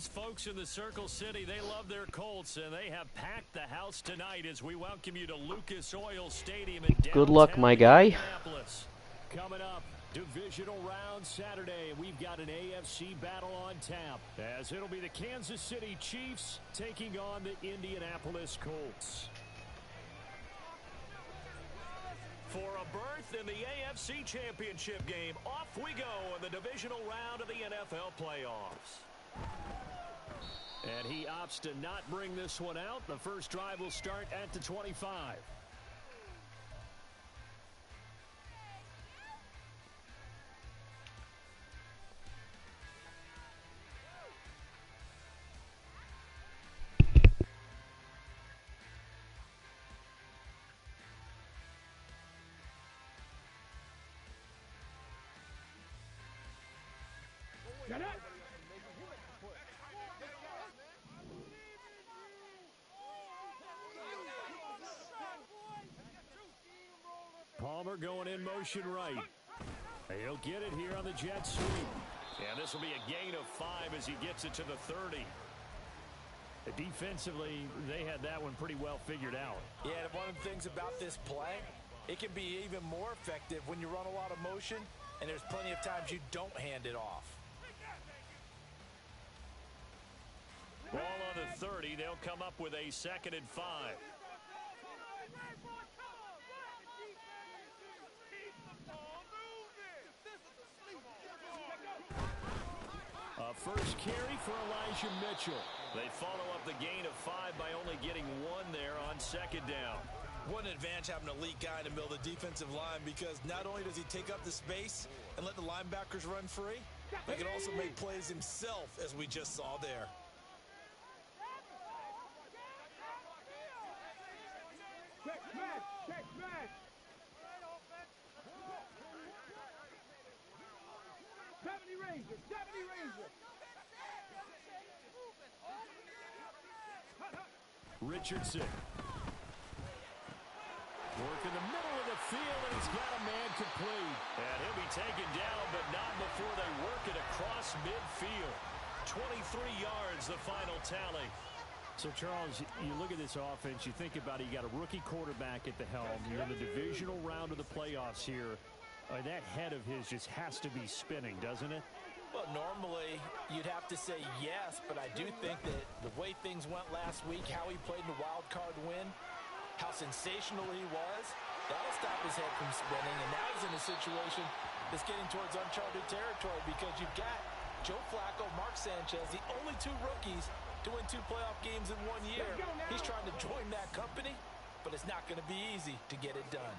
these folks in the Circle City, they love their Colts, and they have packed the house tonight as we welcome you to Lucas Oil Stadium in downtown Good luck, my guy. Indianapolis. Coming up, divisional round Saturday, we've got an AFC battle on tap, as it'll be the Kansas City Chiefs taking on the Indianapolis Colts. For a berth in the AFC Championship game, off we go in the divisional round of the NFL playoffs. And he opts to not bring this one out. The first drive will start at the 25. Palmer going in motion right. He'll get it here on the jet sweep. And this will be a gain of 5 as he gets it to the 30. Defensively, they had that one pretty well figured out. Yeah, and one of the things about this play, it can be even more effective when you run a lot of motion, and there's plenty of times you don't hand it off. Ball on the 30. They'll come up with a 2nd and 5. First carry for Elijah Mitchell. They follow up the gain of 5 by only getting 1 there on 2nd down. What an advantage having an elite guy in the middle of the defensive line, because not only does he take up the space and let the linebackers run free, he can also make plays himself, as we just saw there. Richardson. Work in the middle of the field, and he's got a man complete. And he'll be taken down, but not before they work it across midfield. 23 yards, the final tally. So, Charles, you look at this offense, you think about it, you got a rookie quarterback at the helm. You're in the divisional round of the playoffs here. That head of his just has to be spinning, doesn't it? Well, normally you'd have to say yes, but I do think that the way things went last week, how he played in the wild card win, how sensational he was, that'll stop his head from spinning. And now he's in a situation that's getting towards uncharted territory, because you've got Joe Flacco, Mark Sanchez, the only 2 rookies to win 2 playoff games in 1 year. He's trying to join that company, but it's not going to be easy to get it done.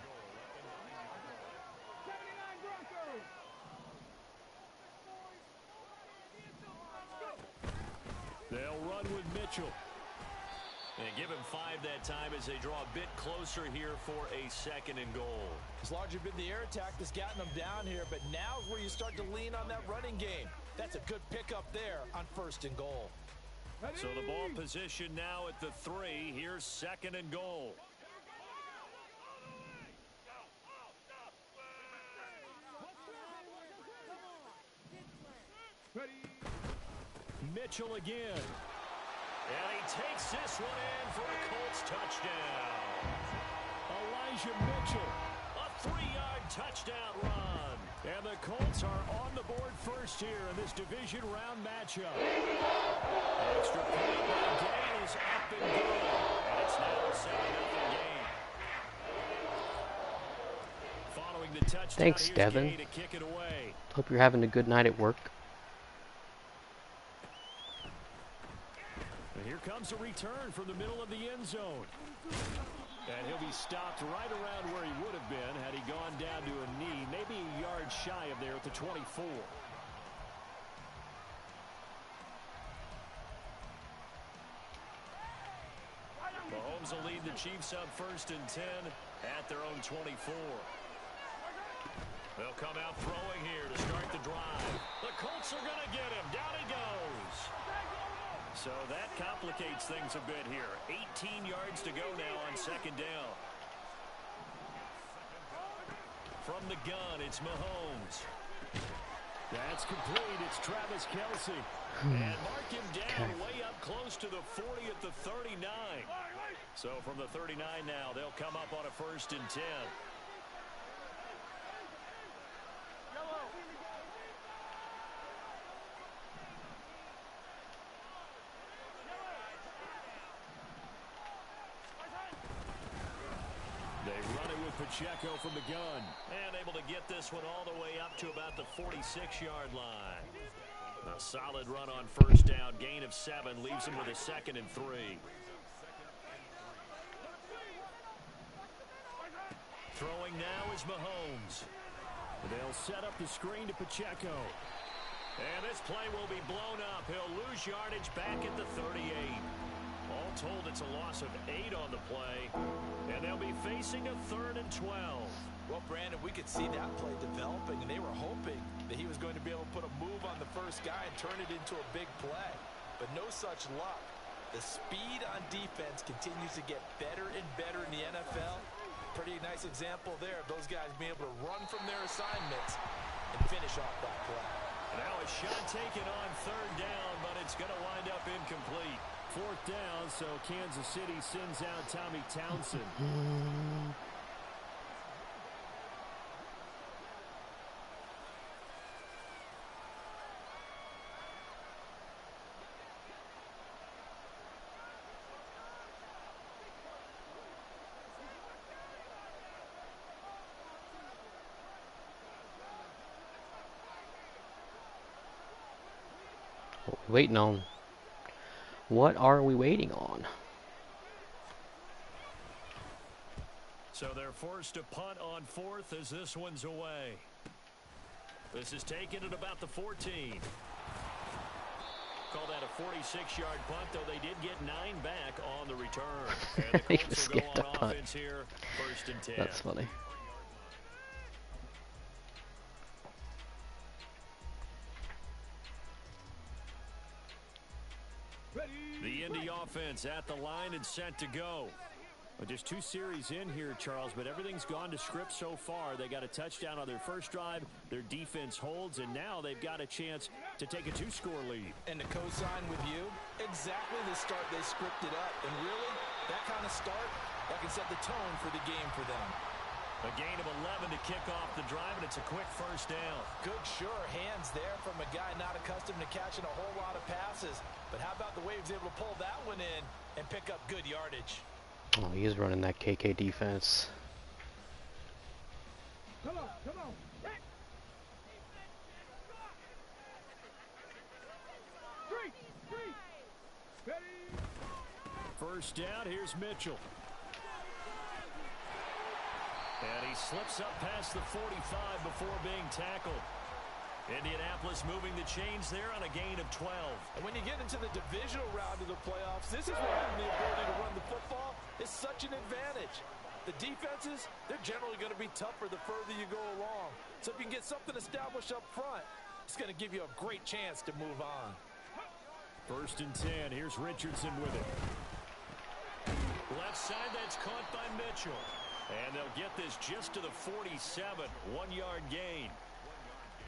They'll run with Mitchell. And give him 5 that time as they draw a bit closer here for a 2nd and goal. It's largely been the air attack that's gotten them down here, but now is where you start to lean on that running game. That's a good pickup there on 1st and goal. So the ball position now at the 3. Here's 2nd and goal. Mitchell again. And he takes this one in for a Colts touchdown. Elijah Mitchell, a 3-yard touchdown run. And the Colts are on the board first here in this division round matchup. Extra point by Gay is up and good. And it's now a 7-0 game. Following the touchdown, thanks, Devin. Gay to kick it away. Hope you're having a good night at work. Here comes a return from the middle of the end zone. And he'll be stopped right around where he would have been had he gone down to a knee, maybe a yard shy of there at the 24. Mahomes will lead the Chiefs up 1st and 10 at their own 24. They'll come out throwing here to start the drive. The Colts are going to get him. Down he goes. So that complicates things a bit here. 18 yards to go now on 2nd down. From the gun, it's Mahomes. That's complete. It's Travis Kelce. And mark him down way up close to the 40 at the 39. So from the 39 now, they'll come up on a 1st and 10. They run it with Pacheco from the gun. And able to get this one all the way up to about the 46-yard line. A solid run on 1st down. Gain of 7 leaves him with a 2nd and 3. Throwing now is Mahomes. They'll set up the screen to Pacheco. And this play will be blown up. He'll lose yardage back at the 38. All told, it's a loss of 8 on the play. And they'll be facing a 3rd and 12. Well, Brandon, we could see that play developing, and they were hoping that he was going to be able to put a move on the first guy and turn it into a big play. But no such luck. The speed on defense continues to get better and better in the NFL. Pretty nice example there of those guys being able to run from their assignments and finish off that play. Now a shot taken on 3rd down, but it's going to wind up incomplete. 4th down, so Kansas City sends out Tommy Townsend. Waiting on. What are we waiting on? So they're forced to punt on 4th as this one's away. This is taken at about the 14. Call that a 46-yard punt, though they did get 9 back on the return. And the Colts will go on offense here, 1st and 10. That's funny. The Indy offense at the line and set to go. Well, just 2 series in here, Charles, but everything's gone to script so far. They got a touchdown on their first drive. Their defense holds, and now they've got a chance to take a 2-score lead. And to co-sign with you, exactly the start they scripted up. And really, that kind of start, that can set the tone for the game for them. A gain of 11 to kick off the drive, and it's a quick 1st down. Good, sure hands there from a guy not accustomed to catching a whole lot of passes. But how about the way he was able to pull that one in and pick up good yardage? Oh, he's running that KK defense. Come on, come on. 3. Ready. 1st down, here's Mitchell. And he slips up past the 45 before being tackled. Indianapolis moving the chains there on a gain of 12. And when you get into the divisional round of the playoffs, this is where having the ability to run the football is such an advantage. The defenses, they're generally going to be tougher the further you go along. So if you can get something established up front, it's going to give you a great chance to move on. 1st and 10. Here's Richardson with it. Left side, that's caught by Mitchell. And they'll get this just to the 47, 1-yard gain.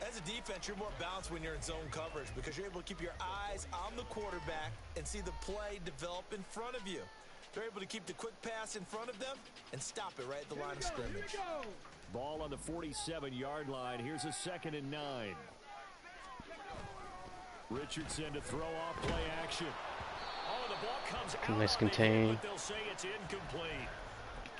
As a defense, you're more balanced when you're in zone coverage because you're able to keep your eyes on the quarterback and see the play develop in front of you. They're able to keep the quick pass in front of them and stop it right at the line of scrimmage. Ball on the 47-yard line. Here's a 2nd and 9. Richardson to throw off play action. Oh, the ball comes out. Nice contain. But they'll say it's incomplete.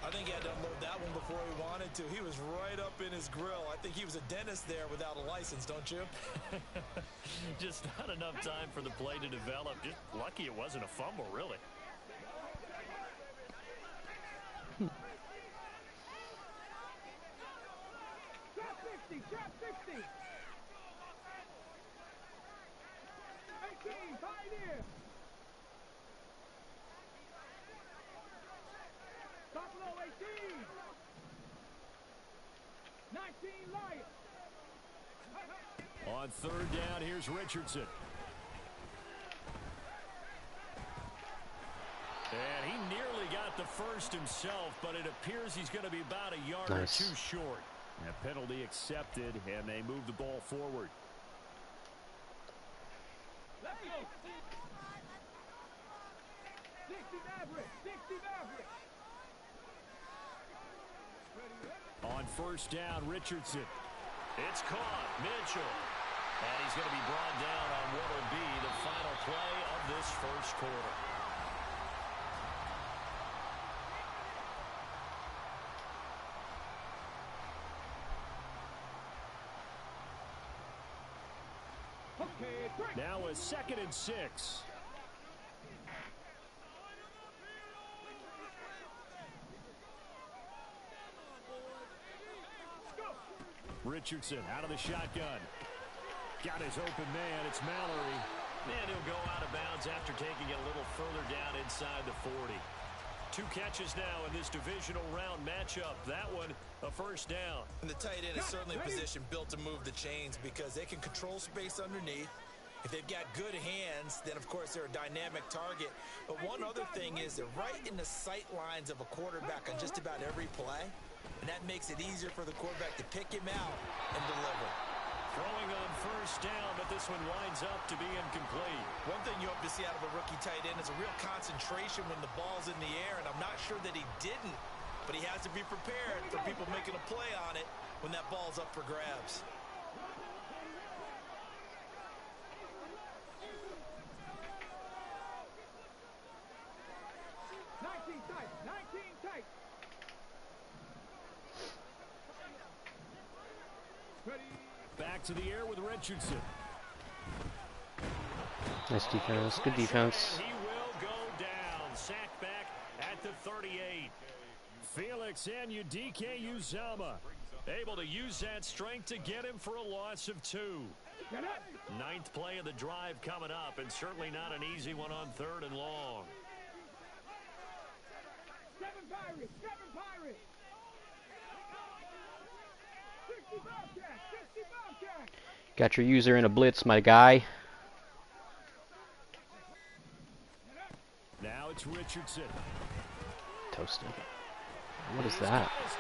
I think he had to unload that one before he wanted to. He was right up in his grill. I think he was a dentist there without a license, don't you? Just not enough time for the play to develop. Just lucky it wasn't a fumble, really. Trap 60, trap 60. 18, Pioneer. Buffalo 18. 19, Lion. On 3rd down, here's Richardson. And he nearly got the first himself, but it appears he's going to be about a yard or 2 short. A penalty accepted, and they move the ball forward. On first down, Richardson. It's caught. Mitchell. And he's going to be brought down on what will be the final play of this first quarter. Now a 2nd and 6. Richardson out of the shotgun. Got his open man. It's Mallory. And he'll go out of bounds after taking it a little further down inside the 40. 2 catches now in this divisional round matchup. That one, a first down. And the tight end is certainly a position built to move the chains because they can control space underneath. If they've got good hands, then, of course, they're a dynamic target. But one other thing is they're right in the sight lines of a quarterback on just about every play. And that makes it easier for the quarterback to pick him out and deliver. Throwing on first down, but this one winds up to be incomplete. One thing you hope to see out of a rookie tight end is a real concentration when the ball's in the air, and I'm not sure that he didn't, but he has to be prepared for people making a play on it when that ball's up for grabs. Back to the air with Richardson. Nice defense. Good defense. And he will go down. Sacked back at the 38. Felix Anudike Uzama able to use that strength to get him for a loss of 2. 9th play of the drive coming up, and certainly not an easy one on 3rd and long. 7 Pirates! 7 Pirates! 60 Bobcats! 60 Bobcats! Got your user in a blitz, my guy. Now it's Richardson. Toasted. What is that? That's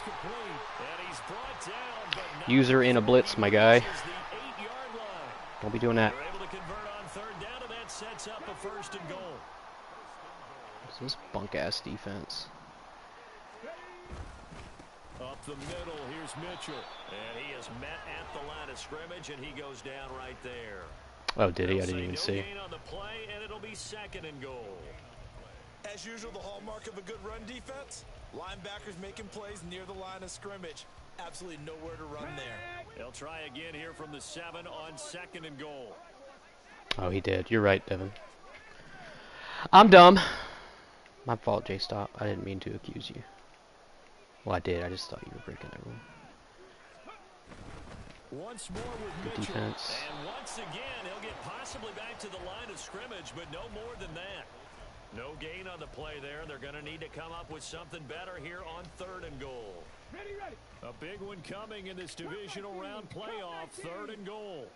complete. And he's brought down, but not User in a blitz, my guy. the 8-yard line. Don't be doing that. They're able to convert on 3rd down, and that sets up a 1st and goal. What's this bunk-ass defense? Up the middle, here's Mitchell. And he is met at the line of scrimmage, and he goes down right there. Oh, did he? I They'll didn't even say see. no gain on the play, and it'll be 2nd and goal. As usual, the hallmark of a good run defense, linebackers making plays near the line of scrimmage. Absolutely nowhere to run there. They'll try again here from the 7 on 2nd and goal. Oh, he did. You're right, Devin. I'm dumb. My fault, Jstop. I didn't mean to accuse you. Well, I did. I just thought you were breaking the rule. Once more with Good Mitchell. defense. And once again, he'll get possibly back to the line of scrimmage, but no more than that. No gain on the play there. They're going to need to come up with something better here on 3rd and goal. Ready, ready. A big one coming in this divisional round playoff, 3rd and goal.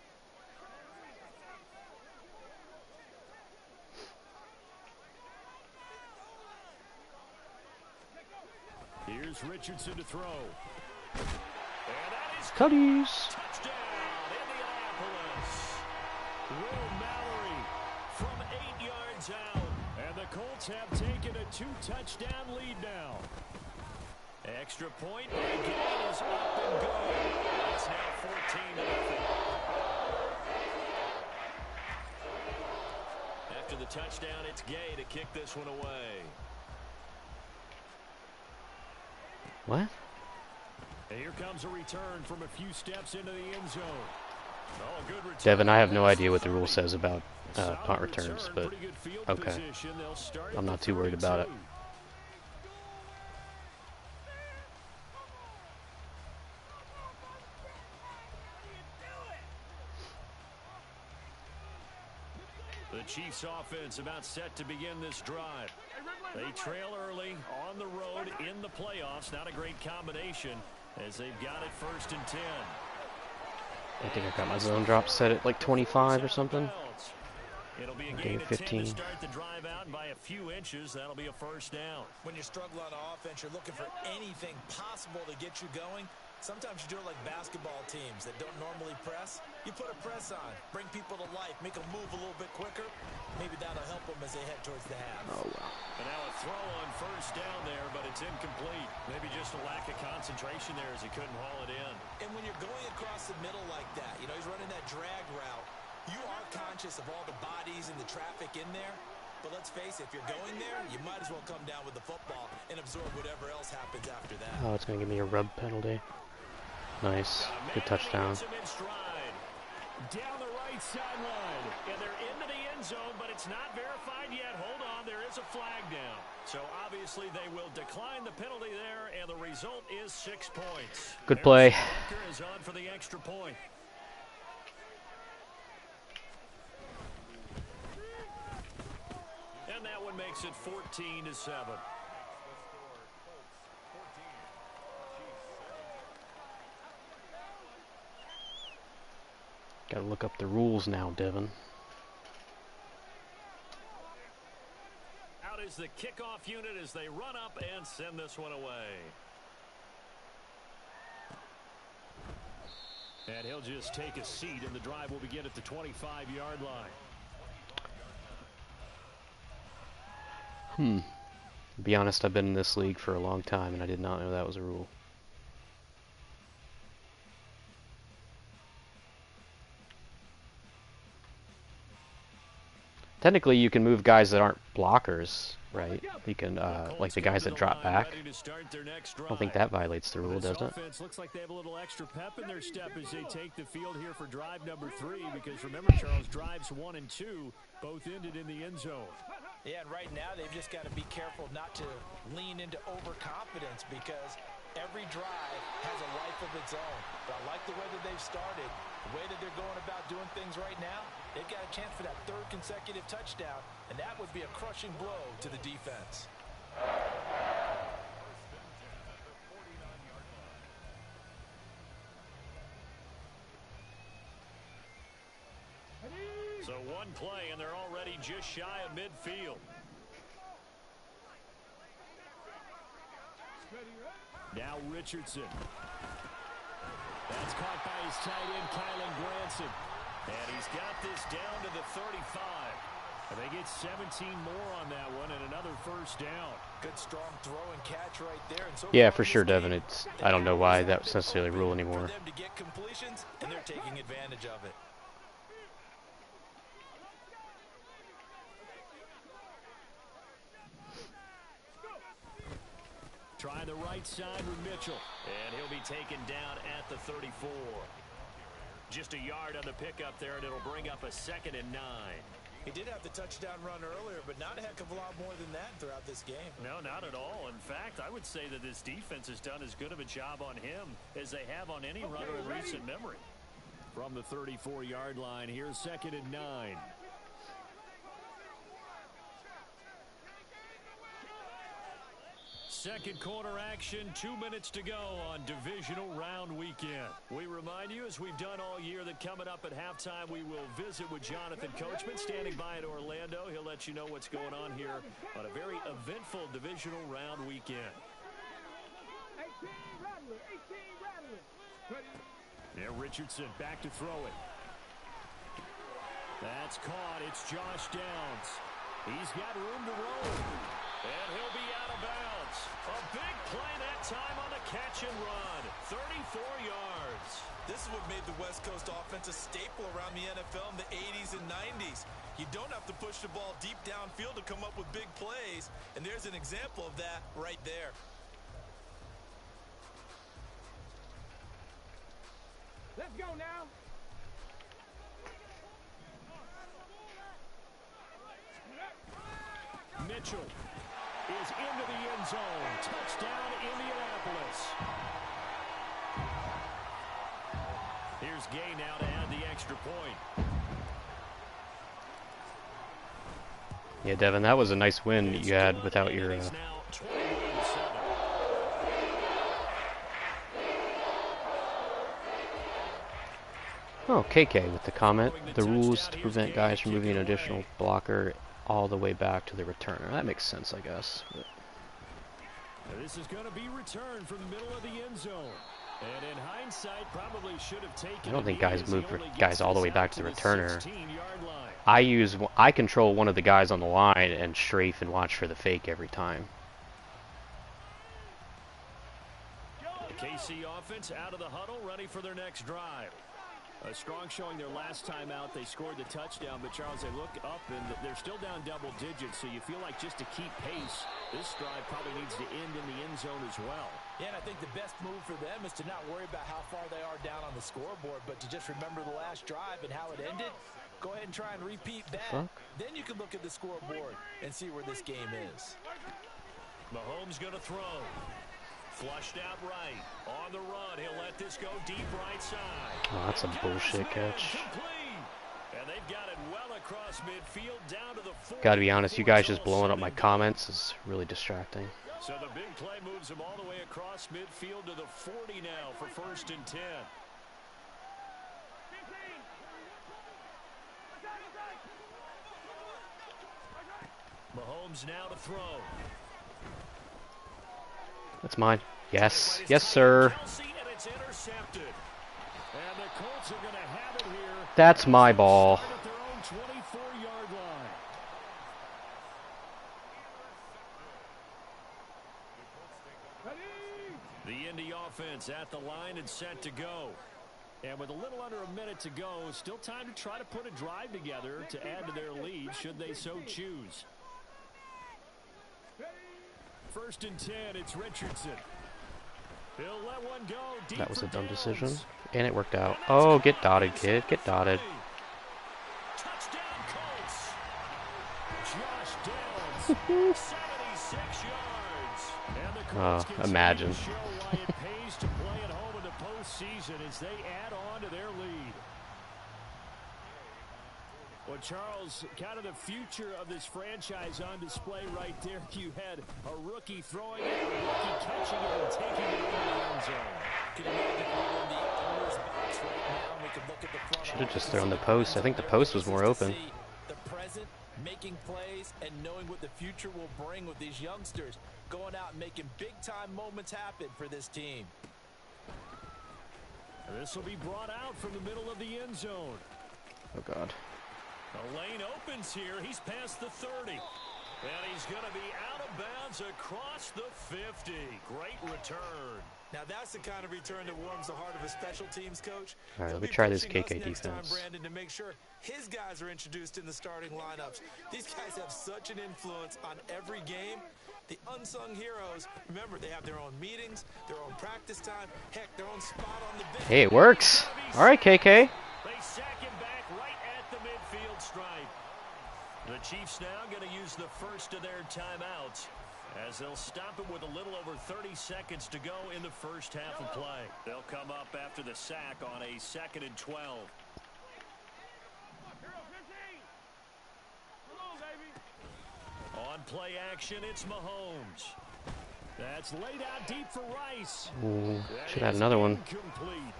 Here's Richardson to throw. And that is Cuddies. touchdown, Indianapolis. Will Mallory from 8 yards out. And the Colts have taken a 2-touchdown lead now. Extra point, and game is up and going. It's now 14-0. After the touchdown, it's Gay to kick this one away. What? And here comes a return from a few steps into the end zone. Oh, good return. Devin, I have no idea what the rule says about punt returns, Return, but pretty good field okay. position. They'll start I'm at not the too worried about it. 32. The Chiefs offense about set to begin this drive. They trail early on the road in the playoffs. Not a great combination as they've got it 1st and 10. I think I got my zone drop set at like 25 or something. It'll be a Gain gain of 15. 10 to start the drive out, and by a few inches, that'll be a 1st down. When you struggle on offense, you're looking for anything possible to get you going. Sometimes you do it like basketball teams that don't normally press. You put a press on, bring people to life, make them move a little bit quicker. Maybe that'll help them as they head towards the half. Oh, well. And now a throw on first down there, but it's incomplete. Maybe just a lack of concentration there as he couldn't haul it in. And when you're going across the middle like that, you know, he's running that drag route, you are conscious of all the bodies and the traffic in there. But let's face it, if you're going there, you might as well come down with the football and absorb whatever else happens after that. Oh, it's going to give me a rub penalty. Nice. Good touchdown. Down the right sideline, and they're into the end zone, but it's not verified yet. Hold on, there is a flag down. So obviously they will decline the penalty there, and the result is 6 points. Good play. Parker is on for the extra point. And that one makes it 14-7. Gotta look up the rules now, Devin. Out is the kickoff unit as they run up and send this one away. And he'll just take a seat, and the drive will begin at the 25-yard line. To be honest, I've been in this league for a long time, and I did not know that was a rule. Technically, you can move guys that aren't blockers, right? You can, like the guys that drop back. I don't think that violates the rule, does it? Looks like they have a little extra pep in their step as they take the field here for drive number 3, because remember, Charles, drives 1 and 2 both ended in the end zone. Yeah, and right now they've just got to be careful not to lean into overconfidence, because every drive has a life of its own. But I like the way that they've started, the way that they're going about doing things right now. They've got a chance for that 3rd consecutive touchdown, and that would be a crushing blow to the defense. So one play, and they're already just shy of midfield. Now Richardson. That's caught by his tight end, Kylan Granson. And he's got this down to the 35. And they get 17 more on that one, and another first down. Good strong throw and catch right there. And so Yeah, for sure, Devin. I don't know why that's necessarily a rule anymore. For them to get completions, and they're taking advantage of it. Trying the right side with Mitchell. And he'll be taken down at the 34. Just a yard on the pickup there, and it'll bring up a 2nd and 9. He did have the touchdown run earlier, but not a heck of a lot more than that throughout this game. No, not at all. In fact, I would say that this defense has done as good of a job on him as they have on any runner in recent memory. From the 34-yard line, here's 2nd and 9. Second quarter action, 2 minutes to go on divisional round weekend. We remind you, as we've done all year, that coming up at halftime, we will visit with Jonathan Coachman standing by in Orlando. He'll let you know what's going on here on a very eventful divisional round weekend. 18 Rattler, 18 Rattler. Yeah, Richardson back to throw it. That's caught. It's Josh Downs. He's got room to roll. And he'll be out of bounds. A big play that time on the catch and run. 34 yards. This is what made the West Coast offense a staple around the NFL in the 80s and 90s. You don't have to push the ball deep downfield to come up with big plays. And there's an example of that right there. Let's go now. Mitchell is into the end zone. Touchdown, Indianapolis. Here's Gay now to add the extra point. Yeah, Devin, that was a nice win that you had without your... Oh, KK with the comment. The rules to prevent guys from moving an additional blocker all the way back to the returner. That makes sense, I guess. But... This is going to be returned from the middle of the end zone. And in hindsight, probably should have taken. I don't think guys move only guys all the way gets back to out the returner. 16-yard line. I control one of the guys on the line and strafe and watch for the fake every time. The KC offense out of the huddle, ready for their next drive. A strong showing their last time out. They scored the touchdown, but Charles, they look up and they're still down double digits, so you feel like just to keep pace, this drive probably needs to end in the end zone as well. Yeah, and I think the best move for them is to not worry about how far they are down on the scoreboard, but to just remember the last drive and how it ended. Go ahead and try and repeat that. Then you can look at the scoreboard and see where this game is. Mahomes going to throw. Flushed out right. On the run. He'll let this go deep right side. Oh, that's a bullshit catch. And they've got it well across midfield down to the 40. Gotta be honest, you guys just blowing up my comments is really distracting. So the big play moves them all the way across midfield to the 40 now for 1st and 10. Mahomes now to throw. That's mine. Yes. Yes, sir. That's my ball. The Indy offense at the line and set to go. And with a little under a minute to go, still time to try to put a drive together to add to their lead should they so choose. 1st and 10, it's Richardson. He'll let one go deep. That was a dumb decision. And it worked out. Oh, get dotted, kid. Get dotted. Touchdown, Colts. Josh Downs, 76 yards. And the Colts imagine. show why it pays to play at home in the postseason as they add on to their lead. Well, Charles, kind of the future of this franchise on display right there. You had a rookie throwing it, a rookie catching it, and taking it into the end zone. Can you imagine if we were in the owner's box right now and we could look at the front? Should have just thrown the post. I think the post was more open. The present, making plays, and knowing what the future will bring with these youngsters going out and making big-time moments happen for this team. This will be brought out from the middle of the end zone. Oh, God. The lane opens here. He's past the 30. And he's going to be out of bounds across the 50. Great return. Now that's the kind of return that warms the heart of a special teams coach. All right, let me try this KK defense. Time, Brandon, to make sure his guys are introduced in the starting lineups. These guys have such an influence on every game. The unsung heroes, remember, they have their own meetings, their own practice time, heck, their own spot on the bench. Hey, it works. All right, KK. They sack him back right at the midfield stripe. The Chiefs now going to use the first of their timeouts as they'll stop it with a little over 30 seconds to go in the first half of play. They'll come up after the sack on a 2nd and 12. On play action, it's Mahomes. That's laid out deep for Rice. Ooh, should have had another one. Incomplete.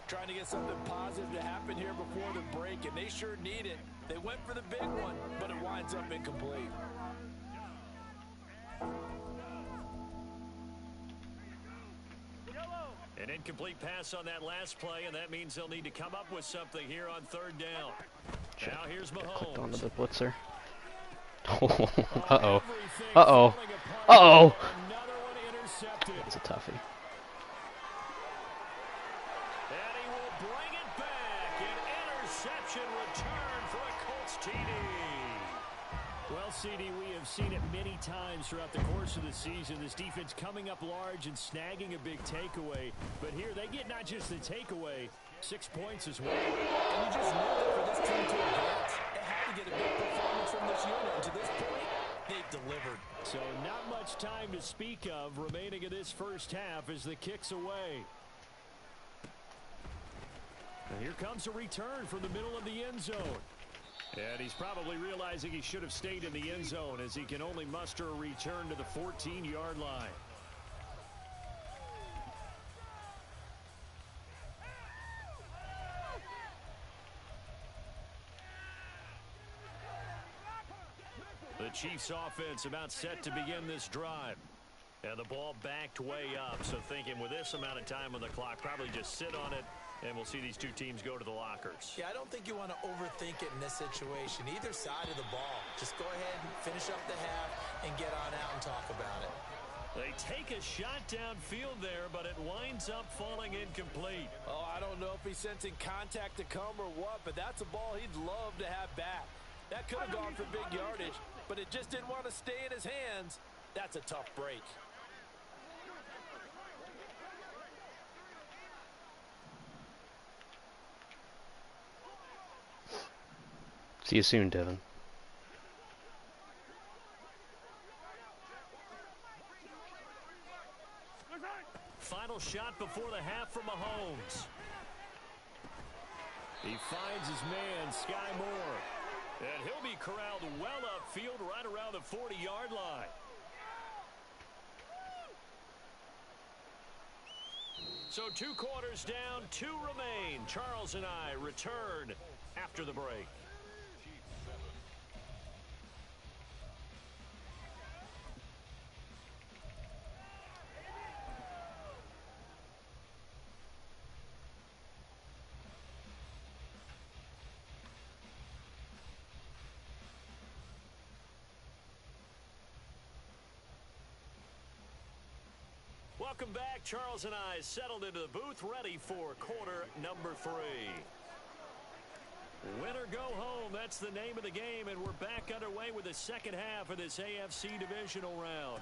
Trying to get something positive to happen here before the break, and they sure need it. They went for the big one, but it winds up incomplete. An incomplete pass on that last play, and that means they'll need to come up with something here on 3rd down. Now here's Clicked onto Mahomes. the blitzer. Uh-oh. Uh-oh. Uh-oh. Another one intercepted. That's a toughie. And he will bring it back. An interception return for a Colts TD. Well, CD, we have seen it many times throughout the course of the season. This defense coming up large and snagging a big takeaway. But here they get not just the takeaway, 6 points as well. And you just knew that for this team to advance, it had to get a big performance from this unit. And to this point, they've delivered. So not much time to speak of remaining in this first half as the kick's away. And here comes a return from the middle of the end zone. And he's probably realizing he should have stayed in the end zone as he can only muster a return to the 14-yard line. The Chiefs offense about set to begin this drive. And the ball backed way up, so thinking with this amount of time on the clock, probably just sit on it, and we'll see these two teams go to the lockers. Yeah, I don't think you want to overthink it in this situation. Either side of the ball. Just go ahead and finish up the half and get on out and talk about it. They take a shot downfield there, but it winds up falling incomplete. Oh, I don't know if he's sensing contact to come or what, but that's a ball he'd love to have back. That could have gone for big yardage, but it just didn't want to stay in his hands. That's a tough break. See you soon, Devin. Final shot before the half from Mahomes. He finds his man, Sky Moore. And he'll be corralled well upfield right around the 40-yard line. So 2 quarters down, 2 remain. Charles and I return after the break. Welcome back. Charles and I settled into the booth, ready for quarter number 3. Win or go home, that's the name of the game, and we're back underway with the second half of this AFC divisional round.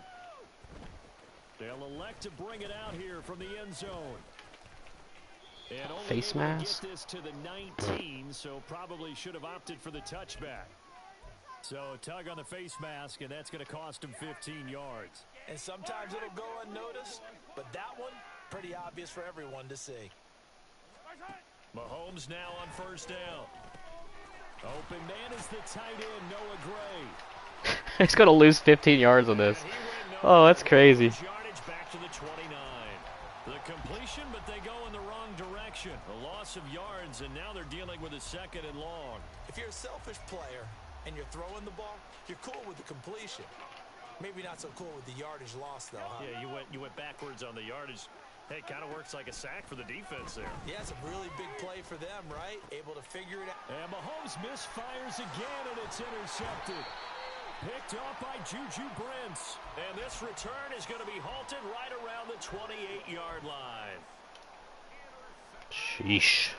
They'll elect to bring it out here from the end zone. And only Face able to mask. get this to the 19, so probably should have opted for the touchback. So a tug on the face mask, and that's going to cost him 15 yards. And sometimes it'll go unnoticed, but that one, pretty obvious for everyone to see. Mahomes now on first down. Open man is the tight end, Noah Gray. He's going to lose 15 yards on this. Oh, that's crazy. Yardage back to the 29. The completion, but they go in the wrong direction. A loss of yards, and now they're dealing with a second and long. If you're a selfish player and you're throwing the ball, you're cool with the completion. Maybe not so cool with the yardage loss, though, huh? Yeah, you went backwards on the yardage. Hey, kind of works like a sack for the defense there. Yeah, it's a really big play for them, right? Able to figure it out. And Mahomes misfires again, and it's intercepted. Picked off by Juju Brents. And this return is going to be halted right around the 28-yard line. Sheesh.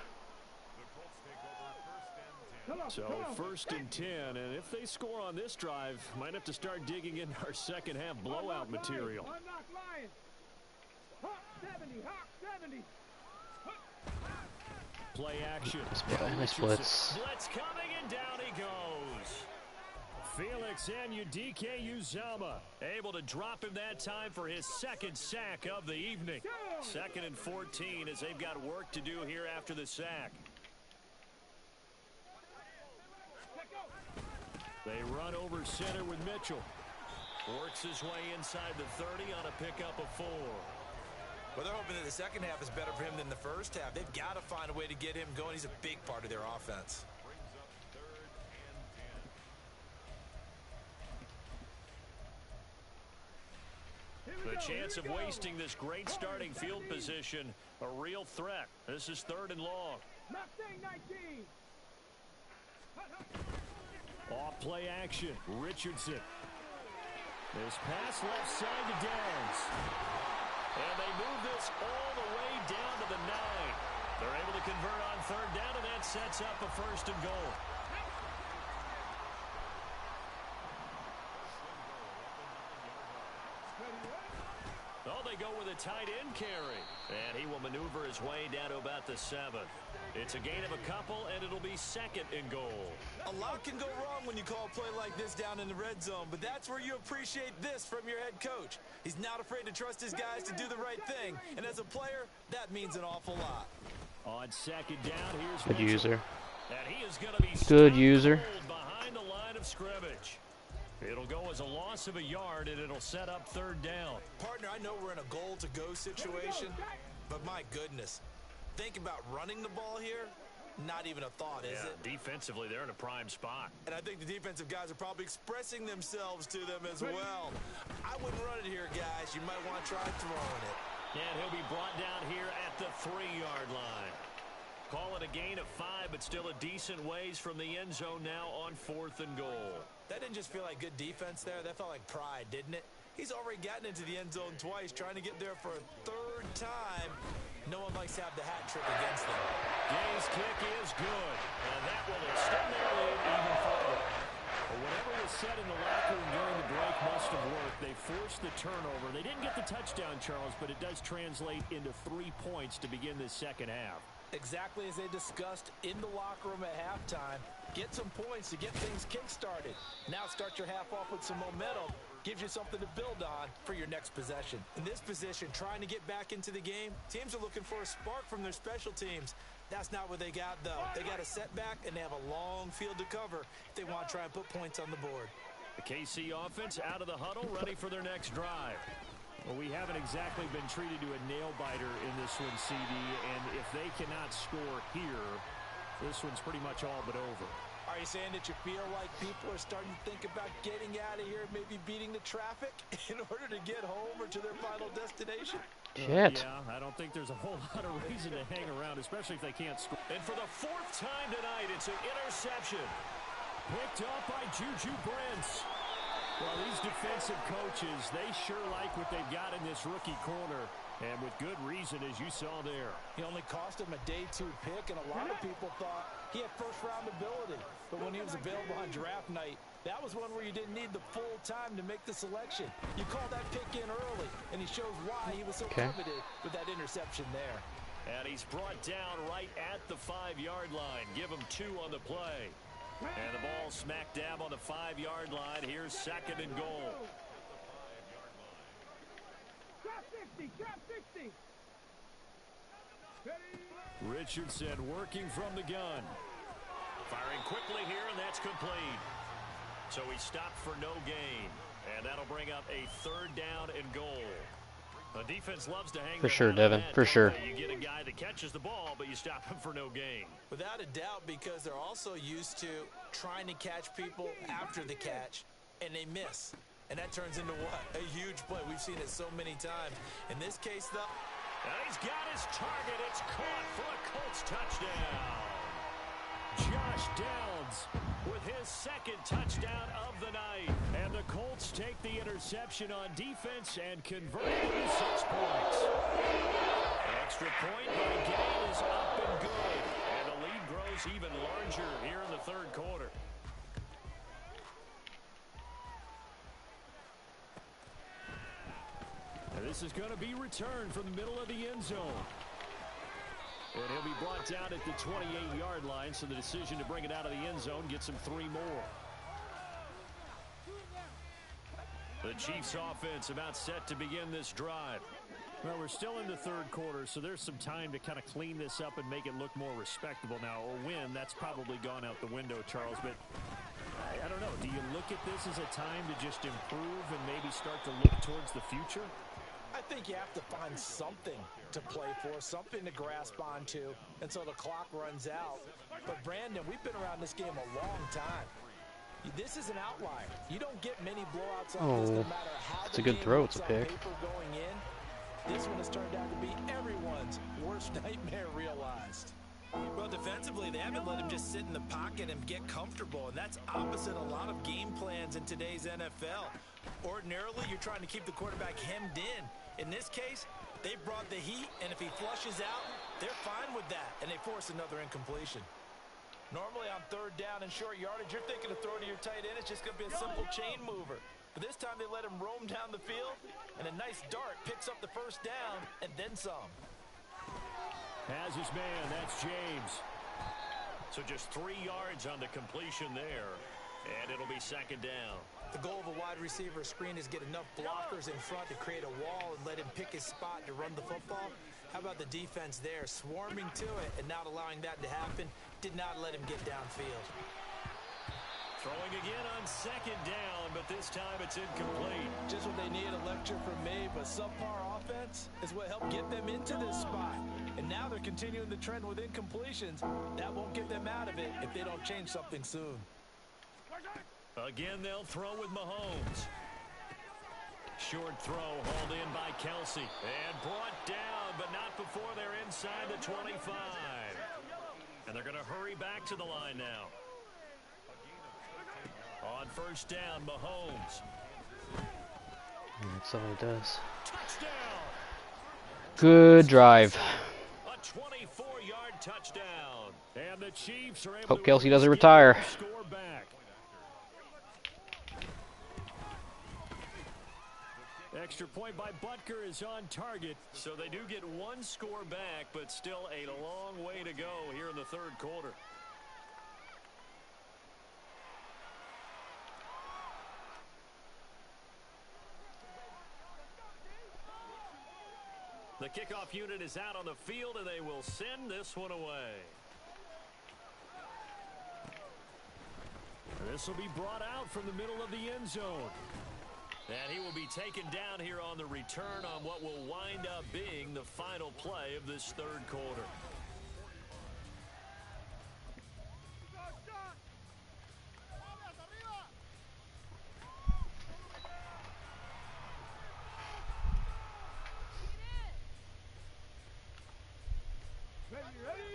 So first and 10, and if they score on this drive, might have to start digging in our second half blowout material. Unlock Lions. Hawk 70, Hawk 70. Play action. Nice blitz. Blitz coming, and down he goes. Felix Anudike Uzama able to drop him that time for his second sack of the evening. 2nd and 14 as they've got work to do here after the sack. They run over center with Mitchell. Works his way inside the 30 on a pickup of 4. Well, they're hoping that the second half is better for him than the first half. They've got to find a way to get him going. He's a big part of their offense. The chance of wasting this great starting field position, a real threat. This is 3rd and long. Mustang 19. Off play action. Richardson. This pass left side to Downs. And they move this all the way down to the 9. They're able to convert on 3rd down, and that sets up a 1st and goal. Oh, they go with a tight end carry. And he will maneuver his way down to about the 7. It's a gain of a couple, and it'll be 2nd and goal. A lot can go wrong when you call a play like this down in the red zone, but that's where you appreciate this from your head coach. He's not afraid to trust his guys to do the right thing, and as a player, that means an awful lot. On 2nd down, here's Good Mitchell. user. And he is going to be Good user. behind the line of scrimmage. It'll go as a loss of a yard, and it'll set up 3rd down. Partner, I know we're in a goal-to-go situation, but my goodness, think about running the ball here. Not even a thought, is it? Defensively, they're in a prime spot. And I think the defensive guys are probably expressing themselves to them as well. I wouldn't run it here, guys. You might want to try throwing it. And he'll be brought down here at the 3-yard line. Call it a gain of 5, but still a decent ways from the end zone now on 4th and goal. That didn't just feel like good defense there. That felt like pride, didn't it? He's already gotten into the end zone twice, trying to get there for a 3rd time. No one likes to have the hat trick against them. Gay's kick is good, and that will extend their lead even further. Well, whatever was said in the locker room during the break must have worked. They forced the turnover. They didn't get the touchdown, Charles, but it does translate into 3 points to begin this second half. Exactly as they discussed in the locker room at halftime. Get some points to get things kick-started. Now start your half off with some momentum. Gives you something to build on for your next possession. In this position, trying to get back into the game, teams are looking for a spark from their special teams. That's not what they got, though. They got a setback, and they have a long field to cover if they want to try and put points on the board. The KC offense out of the huddle, ready for their next drive. Well, we haven't exactly been treated to a nail-biter in this one, CD, and if they cannot score here, this one's pretty much all but over. Are you saying that you feel like people are starting to think about getting out of here, maybe beating the traffic in order to get home or to their final destination? Shit. Yeah, I don't think there's a whole lot of reason to hang around, especially if they can't score. And for the 4th time tonight, it's an interception. Picked up by Juju Brents. Well, these defensive coaches, they sure like what they've got in this rookie corner. And with good reason, as you saw there. He only cost him a day 2 pick, and a lot of people thought he had first-round ability. But when he was available on draft night, that was one where you didn't need the full time to make the selection. You called that pick in early, and he shows why he was so coveted with that interception there. And he's brought down right at the 5-yard line. Give him 2 on the play. And the ball smack dab on the 5-yard line. Here's 2nd and goal. Drop 60, drop 60. Richardson working from the gun. Firing quickly here, and that's complete. So he stopped for no gain. And that'll bring up a 3rd down and goal. The defense loves to hang for sure, Devin. For sure. You get a guy that catches the ball, but you stop him for no gain. Without a doubt, because they're also used to trying to catch people after the catch, and they miss. And that turns into what? A huge play. We've seen it so many times. In this case, though. And he's got his target. It's caught for a Colts touchdown. Josh Downs with his 2nd touchdown of the night. And the Colts take the interception on defense and convert it into 6 points. Extra point by Gay is up and good. And the lead grows even larger here in the 3rd quarter. And this is going to be returned from the middle of the end zone. And he'll be brought down at the 28-yard line, so the decision to bring it out of the end zone gets him 3 more. The Chiefs offense about set to begin this drive. Well, we're still in the 3rd quarter, so there's some time to kind of clean this up and make it look more respectable now. A win, that's probably gone out the window, Charles, but I don't know. Do you look at this as a time to just improve and maybe start to look towards the future? I think you have to find something to play for, something to grasp onto until the clock runs out. But, Brandon, we've been around this game a long time. This is an outlier. You don't get many blowouts like this no matter how it's a good throw. It's a pick. Going in. This one has turned out to be everyone's worst nightmare realized. Well, defensively, they haven't let him just sit in the pocket and get comfortable, and that's opposite a lot of game plans in today's NFL. Ordinarily, you're trying to keep the quarterback hemmed in. In this case, they brought the heat, and if he flushes out, they're fine with that, and they force another incompletion. Normally on 3rd down and short yardage, you're thinking of throw to your tight end. It's just going to be a simple chain mover. But this time they let him roam down the field, and a nice dart picks up the 1st down and then some. Has his man, that's James. So just 3 yards on the completion there, and it'll be 2nd down. The goal of a wide receiver screen is get enough blockers in front to create a wall and let him pick his spot to run the football. How about the defense there, swarming to it and not allowing that to happen? Did not let him get downfield. Throwing again on second down, but this time it's incomplete. Just what they need, a lecture from me, but subpar offense is what helped get them into this spot. And now they're continuing the trend with incompletions. That won't get them out of it if they don't change something soon. Again, they'll throw with Mahomes. Short throw hauled in by Kelsey. And brought down, but not before they're inside the 25. And they're going to hurry back to the line now. On first down, Mahomes. That's all he does. Touchdown. Good drive. A 24-yard touchdown. And the Chiefs are able Hope to Kelsey doesn't retire. score back. Extra point by Butker is on target, so they do get one score back, but still a long way to go here in the third quarter. The kickoff unit is out on the field, and they will send this one away. This will be brought out from the middle of the end zone. And he will be taken down here on the return on what will wind up being the final play of this third quarter.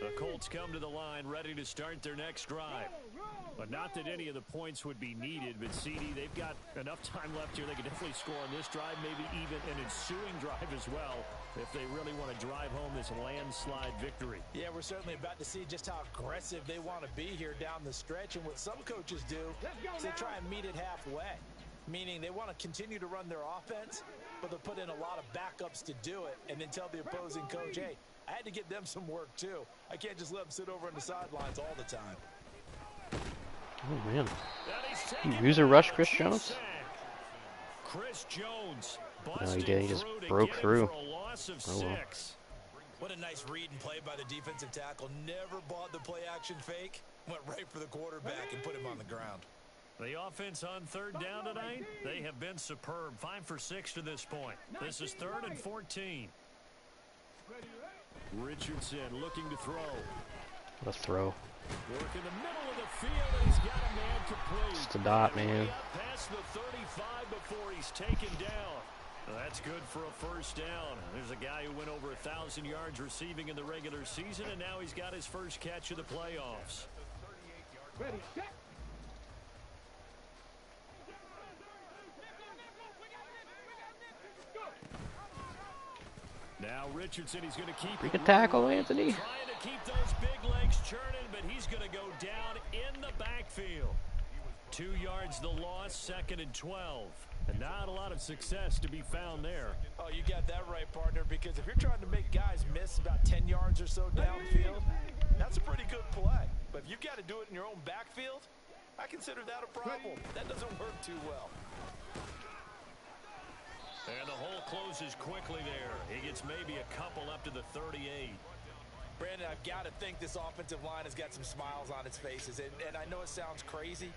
The Colts come to the line ready to start their next drive. But not that any of the points would be needed, but CD, they've got enough time left here. They can definitely score on this drive, maybe even an ensuing drive as well, if they really want to drive home this landslide victory. Yeah, we're certainly about to see just how aggressive they want to be here down the stretch. And what some coaches do is they try and meet it halfway, meaning they want to continue to run their offense, but they'll put in a lot of backups to do it and then tell the opposing coach, hey, I had to get them some work too. I can't just let them sit over on the sidelines all the time. Oh, man. User rush Chris Jones? Chris Jones. No, he did. He just broke through. Oh, well. What a nice read and play by the defensive tackle. Never bought the play action fake. Went right for the quarterback and put him on the ground. The offense on third down tonight, they have been superb. 5 for 6 to this point. This is 3rd and 14. Richardson looking to throw. What a throw. Work in the middle of the field, and he's got a man complete. Just a dot, man. Past the 35 before he's taken down. Well, that's good for a first down. There's a guy who went over 1,000 yards receiving in the regular season, and now he's got his first catch of the playoffs. Ready, set. Now Richardson, he's going to keep Break a tackle, Anthony. Trying to keep those big legs churning, but he's going to go down in the backfield. 2 yards the loss, 2nd and 12. And not a lot of success to be found there. Oh, you got that right, partner, because if you're trying to make guys miss about 10 yards or so downfield, that's a pretty good play. But if you've got to do it in your own backfield, I consider that a problem. That doesn't work too well. And the hole closes quickly there. He gets maybe a couple up to the 38. Brandon, I've got to think this offensive line has got some smiles on its faces. And I know it sounds crazy,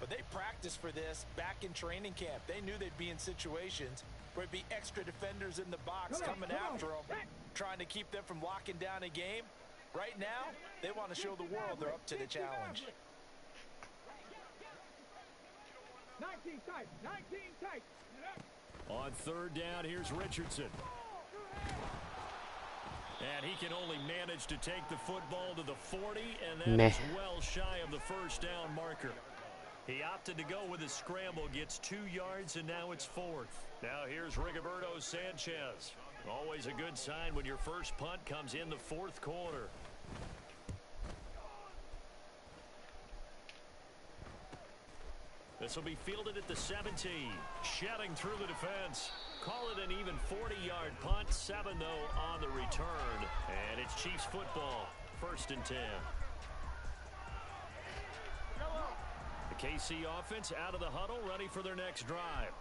but they practiced for this back in training camp. They knew they'd be in situations where it'd be extra defenders in the box coming after them, trying to keep them from locking down a game. Right now, they want to show the world they're up to the challenge. 19 tight, 19 tight. On third down, here's Richardson. And he can only manage to take the football to the 40, and that is well shy of the first down marker. He opted to go with a scramble, gets 2 yards, and now it's 4th. Now here's Rigoberto Sanchez. Always a good sign when your first punt comes in the 4th quarter. This will be fielded at the 17. Shedding through the defense. Call it an even 40-yard punt. 7, though, on the return. And it's Chiefs football. 1st and 10. The KC offense out of the huddle, ready for their next drive.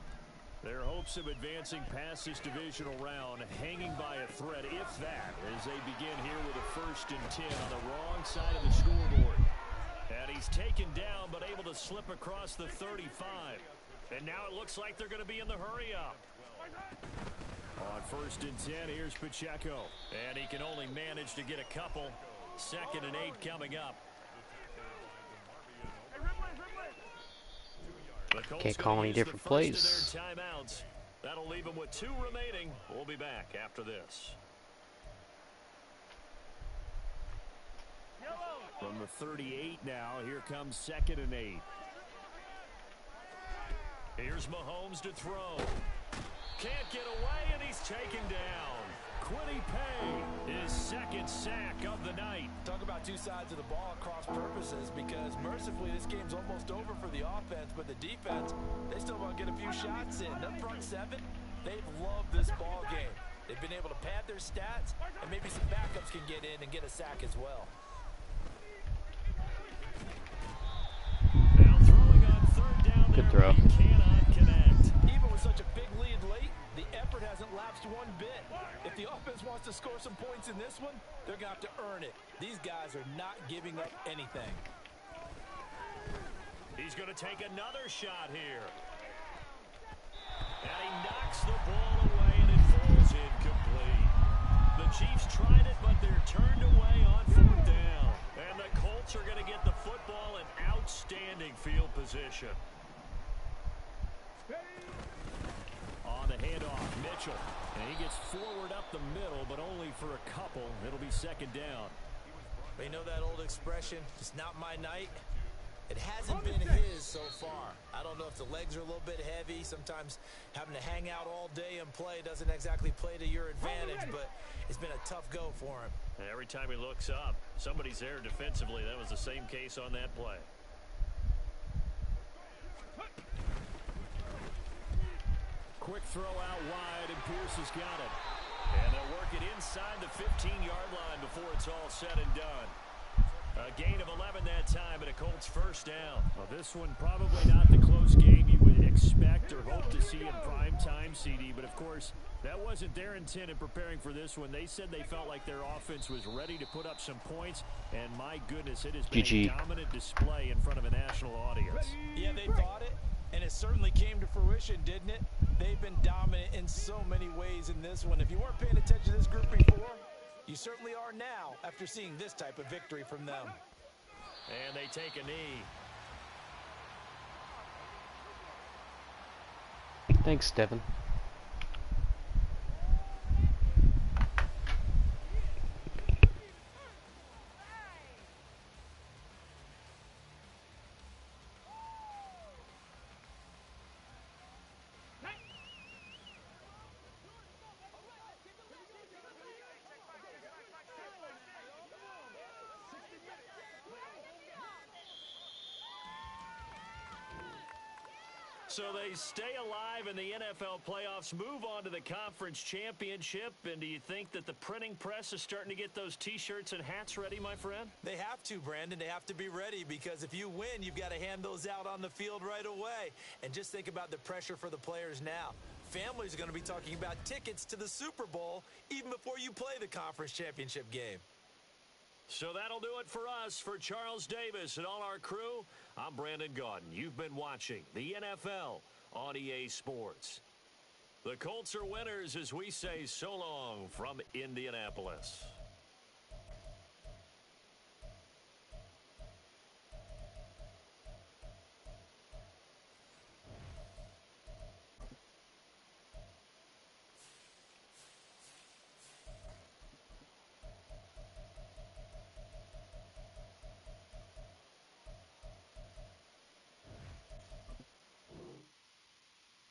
Their hopes of advancing past this divisional round hanging by a thread, if that, as they begin here with a 1st and 10 on the wrong side of the scoreboard. And he's taken down, but able to slip across the 35. And now it looks like they're going to be in the hurry-up. On 1st and 10, here's Pacheco. And he can only manage to get a couple. 2nd and 8 coming up. Can't call any different plays. Timeouts. That'll leave them with 2 remaining. We'll be back after this. From the 38 now, here comes 2nd and 8. Here's Mahomes to throw. Can't get away, and he's taken down. Quiddy Pay, his 2nd sack of the night. Talk about 2 sides of the ball across purposes, because mercifully this game's almost over for the offense, but the defense, they still want to get a few shots in. That front 7, they've loved this ball game. They've been able to pad their stats, and maybe some backups can get in and get a sack as well. Now throwing on 3rd down. Good throw. Cannot connect. Even with such a big lead late, the effort hasn't lapsed one bit. If the offense wants to score some points in this one, they're going to have to earn it. These guys are not giving up anything. He's going to take another shot here. And he knocks the ball away, and it falls incomplete. The Chiefs tried it, but they're turned away on 4th down. And the Colts are going to get the football in outstanding field position. On the handoff, Mitchell. And he gets forward up the middle, but only for a couple. It'll be 2nd down. You know that old expression, it's not my night? It hasn't been his so far. I don't know if the legs are a little bit heavy. Sometimes having to hang out all day and play doesn't exactly play to your advantage, but it's been a tough go for him. Every time he looks up, somebody's there defensively. That was the same case on that play. Quick throw out wide, and Pierce has got it. And they'll work it inside the 15-yard line before it's all said and done. A gain of 11 that time, and a Colts 1st down. Well, this one probably not the close game you would expect or hope to see in prime time, CD. But, of course, that wasn't their intent in preparing for this one. They said they felt like their offense was ready to put up some points. And, my goodness, it has been a dominant display in front of a national audience. Yeah, they thought it, and it certainly came to fruition, didn't it? They've been dominant in so many ways in this one. If you weren't paying attention to this group before, you certainly are now after seeing this type of victory from them. And they take a knee. Thanks, Devin. So they stay alive in the NFL playoffs, move on to the conference championship. And do you think that the printing press is starting to get those T-shirts and hats ready, my friend? They have to, Brandon. They have to be ready, because if you win, you've got to hand those out on the field right away. And just think about the pressure for the players now. Families are going to be talking about tickets to the Super Bowl even before you play the conference championship game. So that'll do it for us. For Charles Davis and all our crew, I'm Brandon Gaudin. You've been watching the NFL on EA Sports. The Colts are winners as we say so long from Indianapolis.